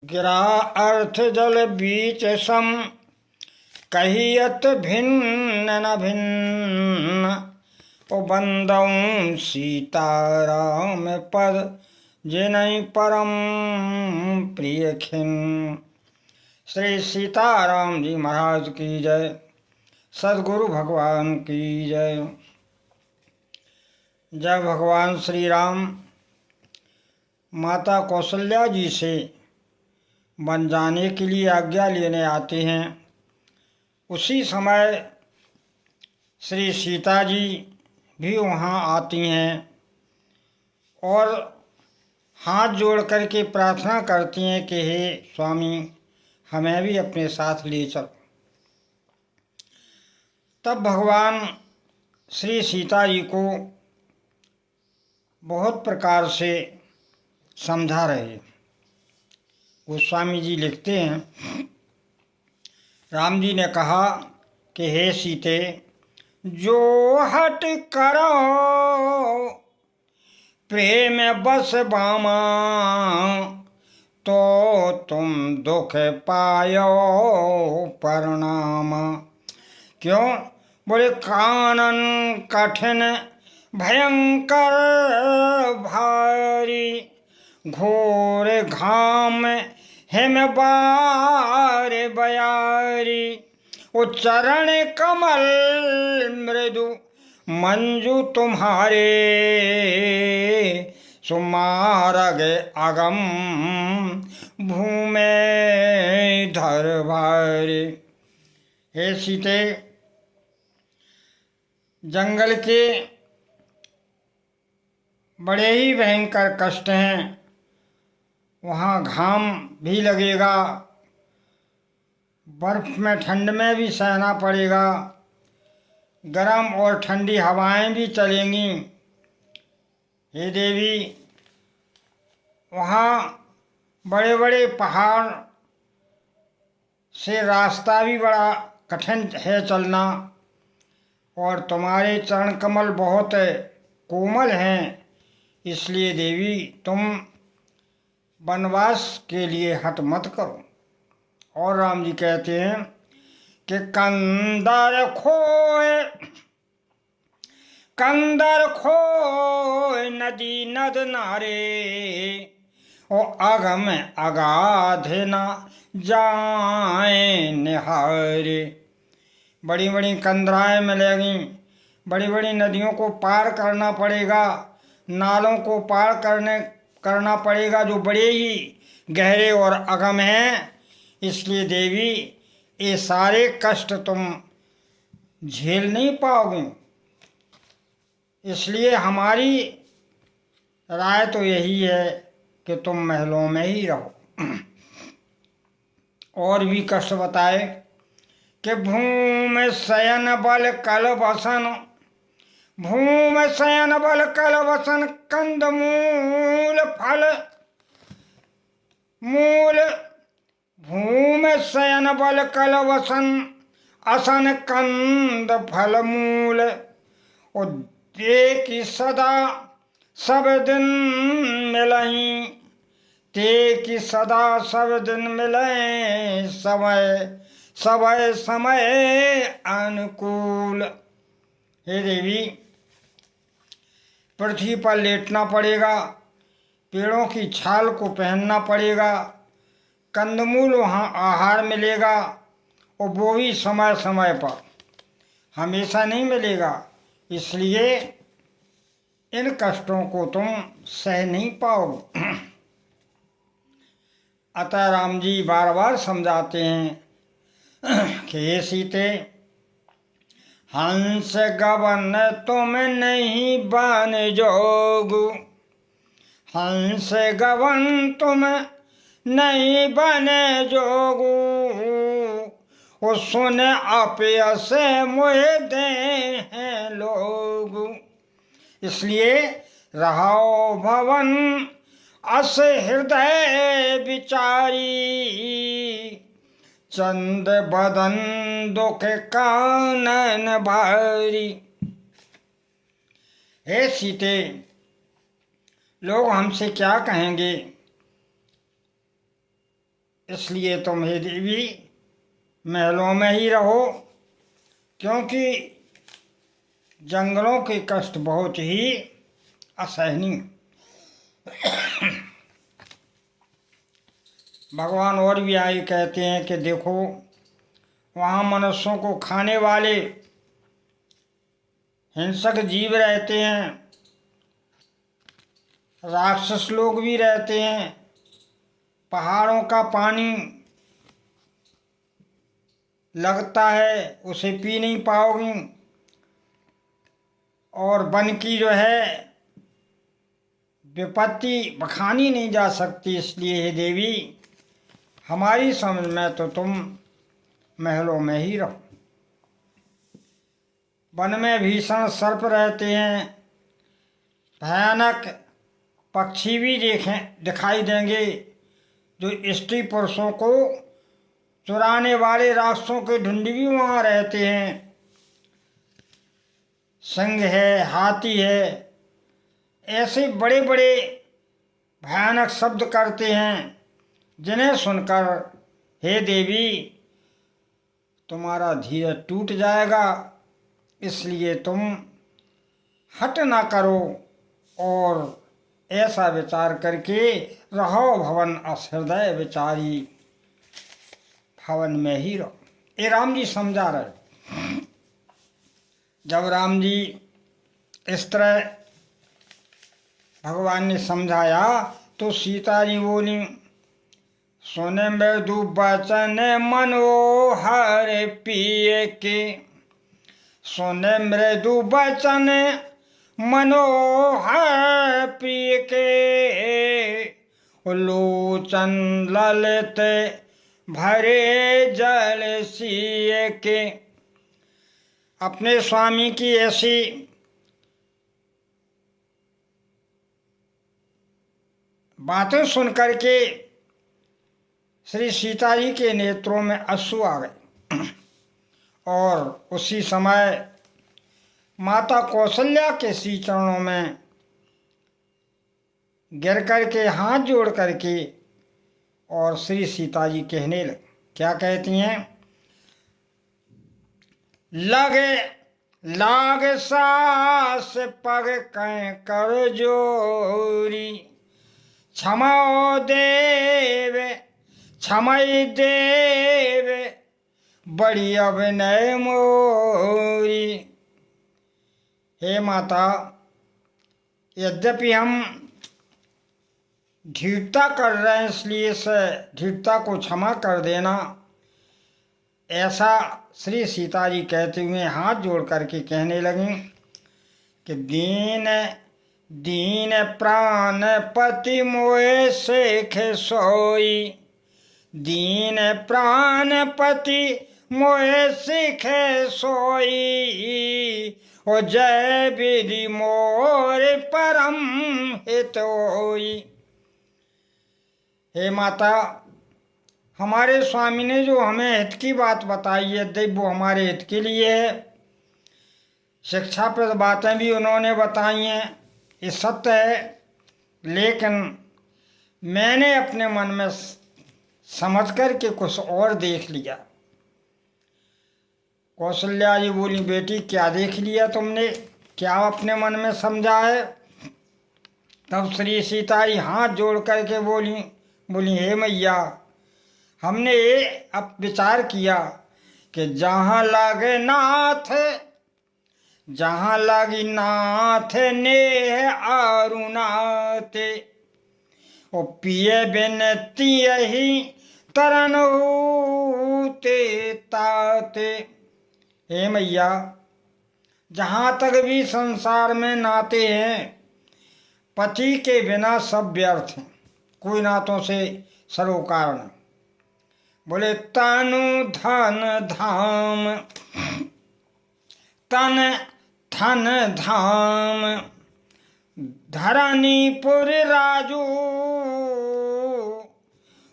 गिरा अर्थ जल बीच सम, कहियत भिन्न न भिन्न। ओ बंदऊं सीताराम पद, जिनहि परम प्रिय खिन। श्री सीताराम जी महाराज की जय। सद्गुरु भगवान की जय। जब भगवान श्री राम माता कौशल्या जी से वन जाने के लिए आज्ञा लेने आते हैं, उसी समय श्री सीता जी भी वहाँ आती हैं और हाथ जोड़ कर के प्रार्थना करती हैं कि हे स्वामी, हमें भी अपने साथ ले चलो। तब भगवान श्री सीता जी को बहुत प्रकार से समझा रहे। गोस्वामी जी लिखते हैं, राम जी ने कहा कि हे सीते, जो हट करो प्रेम बस बामा, तो तुम दुख पायो परिणाम। क्यों? बोले कानन कठिन भयंकर भारी, घोर घाम हिम बार बयारी। वो चरण कमल मृदु मंजू तुम्हारे, सुमारग अगम भूमे धर भारी। हे सीते, जंगल के बड़े ही भयंकर कष्ट हैं। वहाँ घाम भी लगेगा, बर्फ में ठंड में भी सहना पड़ेगा, गर्म और ठंडी हवाएं भी चलेंगी। हे देवी, वहाँ बड़े बड़े पहाड़ से रास्ता भी बड़ा कठिन है चलना, और तुम्हारे चरण कमल बहुत कोमल हैं। इसलिए देवी, तुम वनवास के लिए हट मत करो। और राम जी कहते हैं कि कंदर खोए नदी नद नारे, ओ अगम अगाध न जाए निहारे। बड़ी बड़ी कंदराएं मिलेंगी, बड़ी बड़ी नदियों को पार करना पड़ेगा, नालों को पार करना पड़ेगा जो बड़े ही गहरे और अगम हैं। इसलिए देवी, ये सारे कष्ट तुम झेल नहीं पाओगे। इसलिए हमारी राय तो यही है कि तुम महलों में ही रहो। और भी कष्ट बताए कि भूमि शयन बल कल बसन, भूमि शयन बल कल बसन, कंद मूल फल मूल। भूमि शयन बल कल वसन, असन कंद फल मूल। और ते की सदा सब दिन मिलहीं, ते की सदा सब दिन मिलें, समय समय समय अनुकूल। हे देवी, पृथ्वी पर लेटना पड़ेगा, पेड़ों की छाल को पहनना पड़ेगा, कंदमूल वहाँ आहार मिलेगा, और वो भी समय समय पर, हमेशा नहीं मिलेगा। इसलिए इन कष्टों को तुम सह नहीं पाओगे। अतः राम जी बार बार समझाते हैं कि हे सीते, हंस गवन तुम नहीं बन जोगु, हंस गवन तुम नहीं बने जोगु। वो सुन अपयस मोह दे हैं लोग। इसलिए रहाओ भवन अस हृदय विचारी, चंद बदन दुख कानन भारी। हे सीते, लोग हमसे क्या कहेंगे? इसलिए तुम हे देवी महलों में ही रहो, क्योंकि जंगलों के कष्ट बहुत ही असहनीय। भगवान और भी आगे कहते हैं कि देखो वहाँ मनुष्यों को खाने वाले हिंसक जीव रहते हैं, राक्षस लोग भी रहते हैं, पहाड़ों का पानी लगता है उसे पी नहीं पाओगी, और वन की जो है विपत्ति बखानी नहीं जा सकती। इसलिए हे देवी हमारी समझ में तो तुम महलों में ही रहो। वन में भीषण सर्प रहते हैं, भयानक पक्षी भी दिखाई देंगे, जो स्त्री पुरुषों को चुराने वाले राक्षसों के ढूंढ भी वहाँ रहते हैं। सिंह है, हाथी है, ऐसे बड़े बड़े भयानक शब्द करते हैं, जिन्हें सुनकर हे देवी तुम्हारा धीरज टूट जाएगा। इसलिए तुम हट ना करो और ऐसा विचार करके रहो भवन असहृदय विचारी, भवन में ही रहो। ये राम जी समझा रहे। जब राम जी इस तरह भगवान ने समझाया तो सीता जी बोली, सुने मृदु बचन मनोहर पिय के, सुने मृदु बचन मनोहर प्रिय के, लोचन ललित भरे जल सिय के। अपने स्वामी की ऐसी बातें सुनकर के श्री सीता जी के नेत्रों में अश्रु आ गए, और उसी समय माता कौशल्या के श्री चरणों में गिर करके हाथ जोड़ करके और श्री सीता जी कहने लगे। क्या कहती हैं? लगे लाग सास पग कै कर जोरी, क्षमा देव क्षमय देव बड़ी अभिनय मोरी। हे माता, यद्यपि हम धीरता कर रहे हैं, इसलिए से धीरता को क्षमा कर देना। ऐसा श्री सीता जी कहते हुए हाथ जोड़ करके कहने लगी कि दीन दीन प्राण पति मोए शेख सोई, दीन प्राण पति मोए शेख सोई, ओ जय विधि मोर परम हितोई। हे माता, हमारे स्वामी ने जो हमें हित की बात बताई है देव वो हमारे हित के लिए है। शिक्षाप्रद बातें भी उन्होंने बताई हैं, ये सत्य है, लेकिन मैंने अपने मन में समझ कर के कुछ और देख लिया। कौशल्या जी बोली, बेटी क्या देख लिया तुमने, क्या अपने मन में समझा है? तब श्री सीता जी हाथ जोड़ करके बोली हे मैया, हमने अब विचार किया कि जहाँ लागे नाथ, जहाँ लागी नाथ नेह आरुनाते, ओ पिए बिनती यही तरन होते ताते। हे मैया, जहाँ तक भी संसार में नाते हैं, पति के बिना सब व्यर्थ हैं, कोई नातों से सरोकार नहीं। बोले तनु धन धाम, तन धन धाम, धरणीपुर राजू,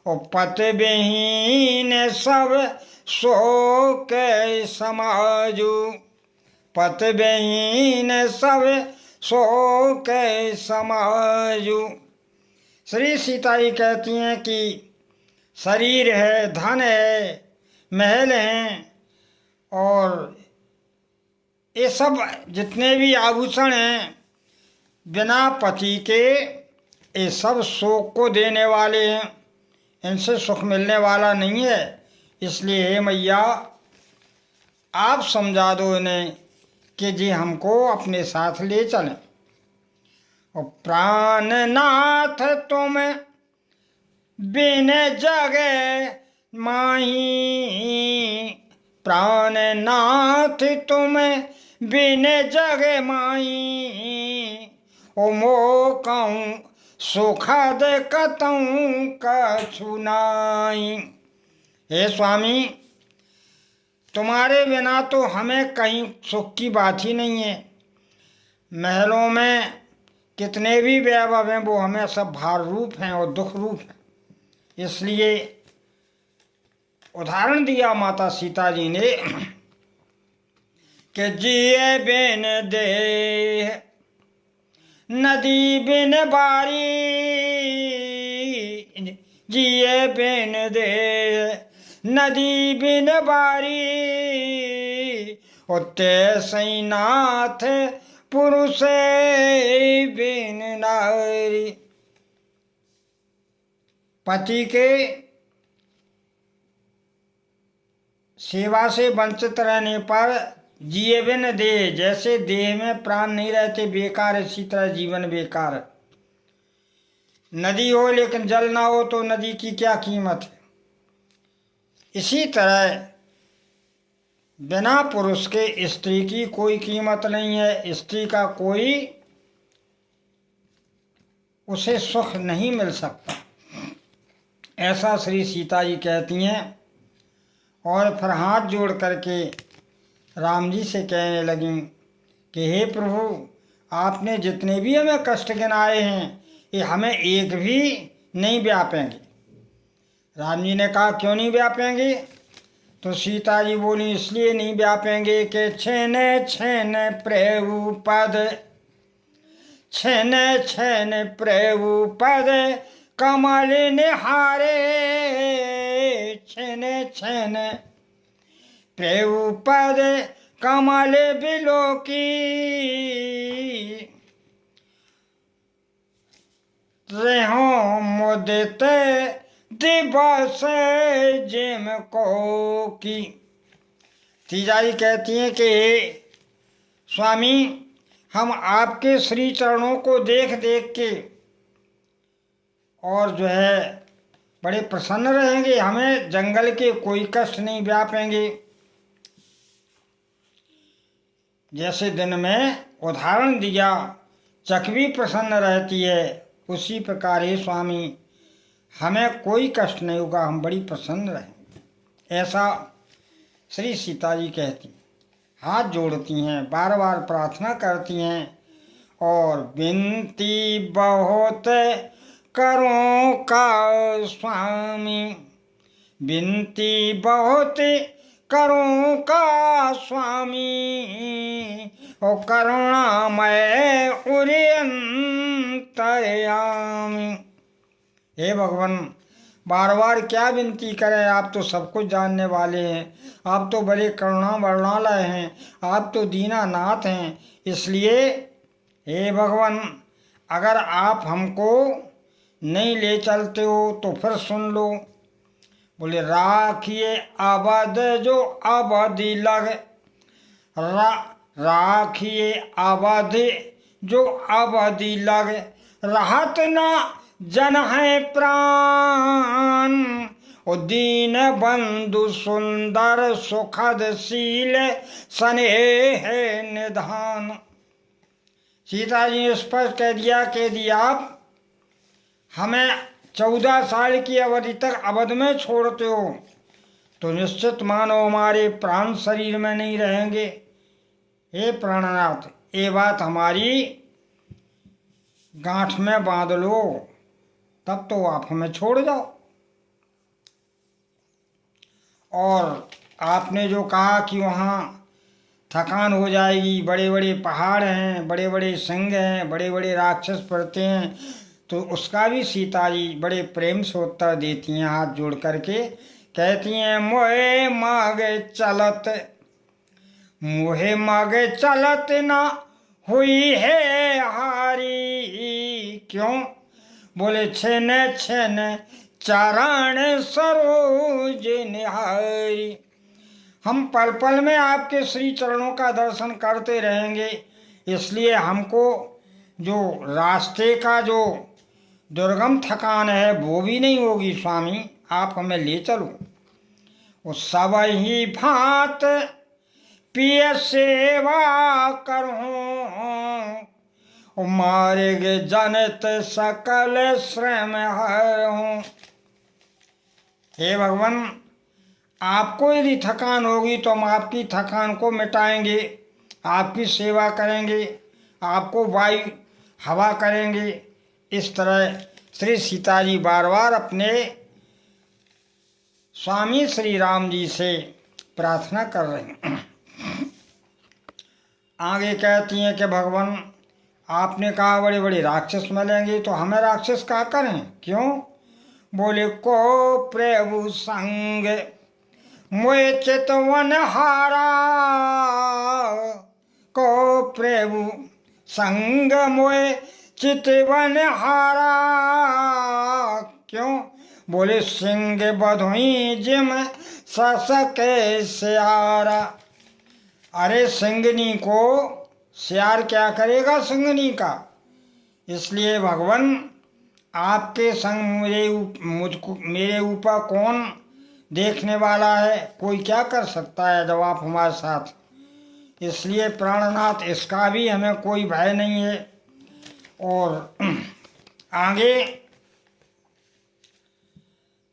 ओ पत बेहीन सब शोक समाजू, पत बेहीन सब शोक समाजू। श्री सीता जी कहती हैं कि शरीर है, धन है, महल हैं, और ये सब जितने भी आभूषण हैं, बिना पति के ये सब शोक को देने वाले हैं, इनसे सुख मिलने वाला नहीं है। इसलिए हे मैया, आप समझा दो इन्हें कि जी हमको अपने साथ ले चलें। और प्राणनाथ तुम बिन जगे माही, प्राणनाथ तुम बिन जगे माही, ओ मोकऊँ सुखद कतऊँ कछु नाई। हे स्वामी, तुम्हारे बिना तो हमें कहीं सुख की बात ही नहीं है। महलों में कितने भी वैभव हैं वो हमें सब भार रूप हैं और दुख रूप हैं। इसलिए उदाहरण दिया माता सीता जी ने कि जिए बिन देह नदी बिन बारी, जिए बिन देह नदी बिन बारी, उते सई नाथ पुरुष बिन नारी। पति के सेवा से वंचित रहने पर जिए बिन देह, जैसे देह में प्राण नहीं रहते बेकार, इसी तरह जीवन बेकार। नदी हो लेकिन जल ना हो तो नदी की क्या कीमत है। इसी तरह बिना पुरुष के स्त्री की कोई कीमत नहीं है। स्त्री का कोई उसे सुख नहीं मिल सकता, ऐसा श्री सीता जी कहती हैं। और फिर हाथ जोड़ करके राम जी से कहने लगी कि हे प्रभु, आपने जितने भी हमें कष्ट गिनाए हैं ये हमें एक भी नहीं व्यापेंगे। राम जी ने कहा क्यों नहीं व्यापेंगे? तो सीता जी बोली इसलिए नहीं व्यापेंगे कि छेन छेन प्रभु पद, छेन छेन प्रभु पद कमल निहारे, छेन छेन प्रभु पद कमल बिलोकी, रहो मुदित दिवस जिम को की। तीजा जी कहती हैं कि स्वामी, हम आपके श्री चरणों को देख देख के और जो है बड़े प्रसन्न रहेंगे, हमें जंगल के कोई कष्ट नहीं व्यापेंगे। जैसे दिन में उदाहरण दिया चकवी प्रसन्न रहती है, उसी प्रकार ही स्वामी हमें कोई कष्ट नहीं होगा, हम बड़ी प्रसन्न रहेंगे। ऐसा श्री सीता जी कहती, हाथ जोड़ती हैं, बार बार प्रार्थना करती हैं और विनती बहुत करो का स्वामी, विनती बहुत करो का स्वामी, ओ करुणामय उरे अंतर्यामी। हे भगवान, बार बार क्या विनती करें, आप तो सब कुछ जानने वाले हैं, आप तो बड़े करुणा वर्णालय हैं, आप तो दीनानाथ हैं। इसलिए हे भगवान, अगर आप हमको नहीं ले चलते हो तो फिर सुन लो। बोले राखिए अवध जो अवधि लग, राखिए अवधि जो अवधि लग, रहत ना जन है प्राण, ओ दीन बंधु सुंदर सुखद शील स्नेह निधान। सीता जी ने स्पष्ट कह दिया कि यदि आप हमें 14 साल की अवधि तक अवध में छोड़ते हो तो निश्चित मानो हमारे प्राण शरीर में नहीं रहेंगे। हे प्राणनाथ, ये बात हमारी गांठ में बांध लो, तब तो आप हमें छोड़ जाओ। और आपने जो कहा कि वहाँ थकान हो जाएगी, बड़े बड़े पहाड़ हैं, बड़े बड़े सिंह हैं, बड़े बड़े राक्षस पड़ते हैं, तो उसका भी सीता जी बड़े प्रेम से उत्तर देती हैं, हाथ जोड़ करके कहती हैं, मोहे मागे चलत, मोहे मागे चलत ना हुई है हारी। क्यों? बोले छेन छेन चारण सरोज निहारी। हम पल पल में आपके श्री चरणों का दर्शन करते रहेंगे, इसलिए हमको जो रास्ते का जो दुर्गम थकान है वो भी नहीं होगी स्वामी, आप हमें ले चलो। वो सब ही भांत पिय सेवा करूं, मार्ग जनत सकल श्रम हरऊं। हे भगवान, आपको यदि थकान होगी तो हम आपकी थकान को मिटाएंगे, आपकी सेवा करेंगे, आपको वायु हवा करेंगे। इस तरह श्री सीता जी बार बार अपने स्वामी श्री राम जी से प्रार्थना कर रहे हैं। आगे कहती हैं कि भगवान, आपने कहा बड़े बड़े राक्षस मिलेंगे, तो हमें राक्षस क्या करें? क्यों? बोले को प्रभु संग मोए चितवन हारा, को प्रभु संग मोए चितवन हारा। क्यों? बोले सिंह बधुई जिम ससके सियारा। अरे सिंगनी को सियार क्या करेगा सिंगनी का? इसलिए भगवान, आपके संग मुझको मेरे ऊपर कौन देखने वाला है? कोई क्या कर सकता है जब आप हमारे साथ? इसलिए प्राणनाथ, इसका भी हमें कोई भय नहीं है। और आगे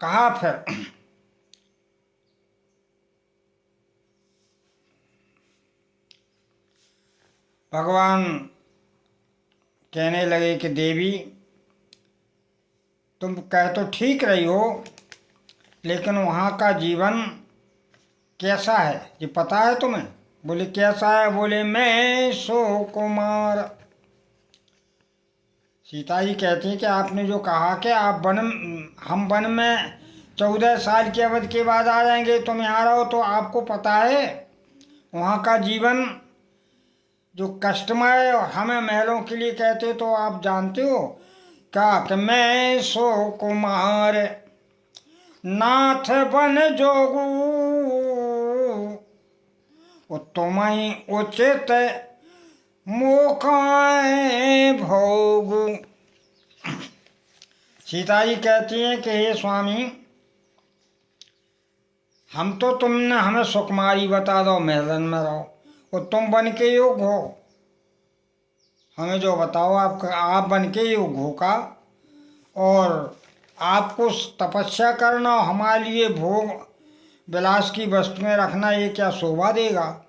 कहा फिर, भगवान कहने लगे कि देवी, तुम कह तो ठीक रही हो, लेकिन वहाँ का जीवन कैसा है ये पता है तुम्हें? बोले कैसा है? बोले मैं सो कुमार। सीता जी कहती हैं कि आपने जो कहा कि आप हम वन में 14 साल की अवधि के बाद आ जाएंगे, तुम यहाँ रहो, तो आपको पता है वहाँ का जीवन जो कष्टमय, और हमें महलों के लिए कहते तो आप जानते हो क्या कि मैं सो कुमार नाथ बन जोगू, तुम्हें उचित मोकाए भोगू। सीता जी कहती हैं कि हे स्वामी, हम तो तुमने हमें सुकुमारी बता दो, महलन में रहो, और तुम बन के योग हो, हमें जो बताओ आप बन के योग हो का, और आपको तपस्या करना, हमारे लिए भोग विलास की वस्तुएं रखना, ये क्या शोभा देगा?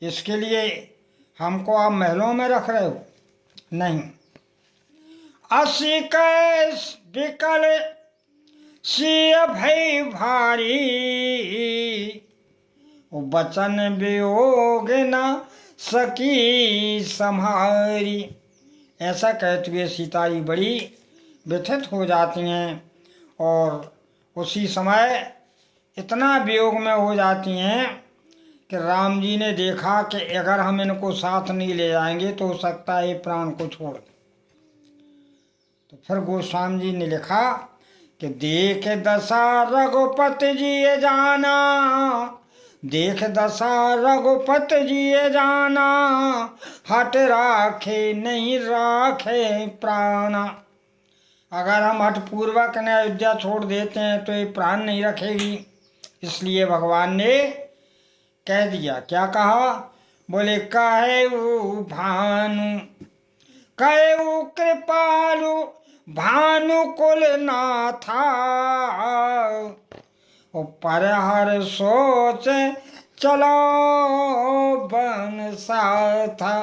इसके लिए हमको आप महलों में रख रहे हो? नहीं। असी कैस विकल सिय भई भारी, बचन वियोग न सकी सम्हारी। ऐसा कहते हुए सीता जी बड़ी व्यथित हो जाती हैं, और उसी समय इतना वियोग में हो जाती हैं कि राम जी ने देखा कि अगर हम इनको साथ नहीं ले जाएंगे तो हो सकता है प्राण को छोड़ दें। तो फिर गोस्वामी जी ने लिखा कि देख दशा रघुपति जी जाना, देख दशा रघुपति जी जाना, हट राखे नहीं राखे प्राणा। अगर हम हठ पूर्वक ने अयोध्या छोड़ देते हैं तो ये प्राण नहीं रखेगी। इसलिए भगवान ने कह दिया, क्या कहा? बोले कहे भानु, कहे कृपालु भानु कुल नाथा, पर हर सोच चलो बन साथा।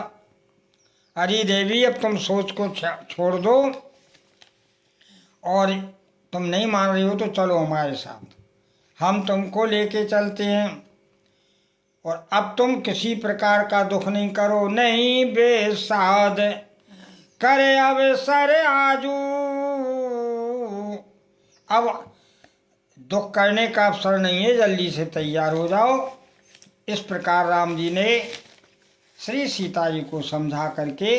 अरे देवी, अब तुम सोच को छोड़ दो, और तुम नहीं मान रही हो तो चलो हमारे साथ, हम तुमको लेके चलते हैं, और अब तुम किसी प्रकार का दुख नहीं करो। नहीं बेसाद करे अवसर आजू, अब दुख करने का अवसर नहीं है, जल्दी से तैयार हो जाओ। इस प्रकार राम जी ने श्री सीता जी को समझा करके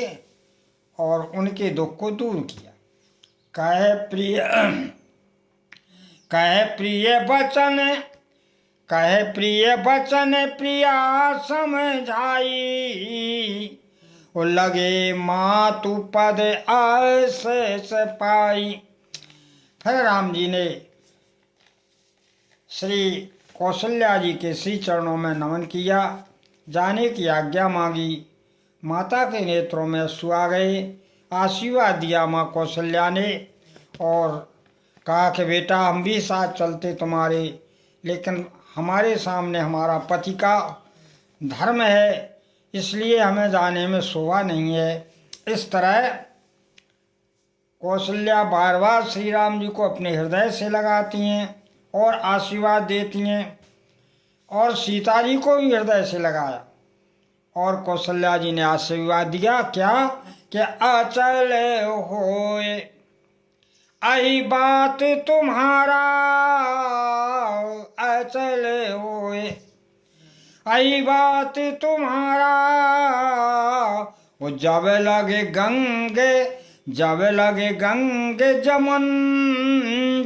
और उनके दुख को दूर किया। कहे प्रिय वचन, कहे प्रिय वचन प्रिया समझाई, वो लगे मातु पद आशीष पाई। फिर राम जी ने श्री कौशल्या जी के श्री चरणों में नमन किया, जाने की आज्ञा मांगी। माता के नेत्रों में अश्रु आ गए। आशीर्वाद दिया माँ कौशल्या ने और कहा कि बेटा हम भी साथ चलते तुम्हारे, लेकिन हमारे सामने हमारा पति का धर्म है, इसलिए हमें जाने में शोभा नहीं है। इस तरह कौशल्या बार बार श्री राम जी को अपने हृदय से लगाती हैं और आशीर्वाद देती हैं, और सीता जी को भी हृदय से लगाया। और कौशल्या जी ने आशीर्वाद दिया क्या कि अचल होए आई बात तुम्हारा, अचल होए आई बात तुम्हारा, वो जब लगे गंगे, जब लगे गंगे जमन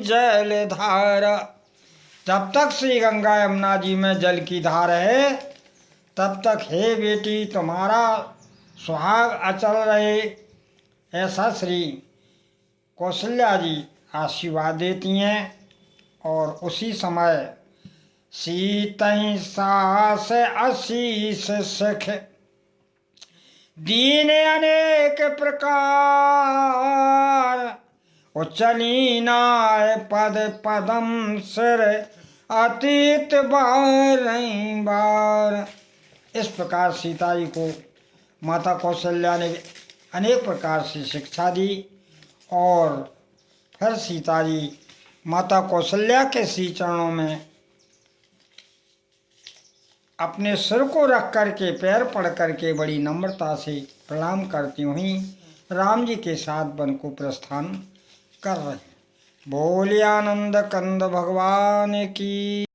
जलधारा। जब तक श्री गंगा यमुना जी में जल की धार है तब तक हे बेटी तुम्हारा सुहाग अचल रहे, ऐसा श्री कौशल्या जी आशीर्वाद देती हैं। और उसी समय सीतई सास आशीष सख, दीन अनेक प्रकार, वो चली नाय पद पदम सिर अतीत बार। इस प्रकार सीता जी को माता कौशल्या ने अनेक प्रकार से शिक्षा दी। और फिर सीता जी माता कौशल्या के श्री चरणों में अपने सिर को रख करके पैर पड़ करके बड़ी नम्रता से प्रणाम करती हुई राम जी के साथ वन को प्रस्थान कर रहे। बोले आनंद कंद भगवान की।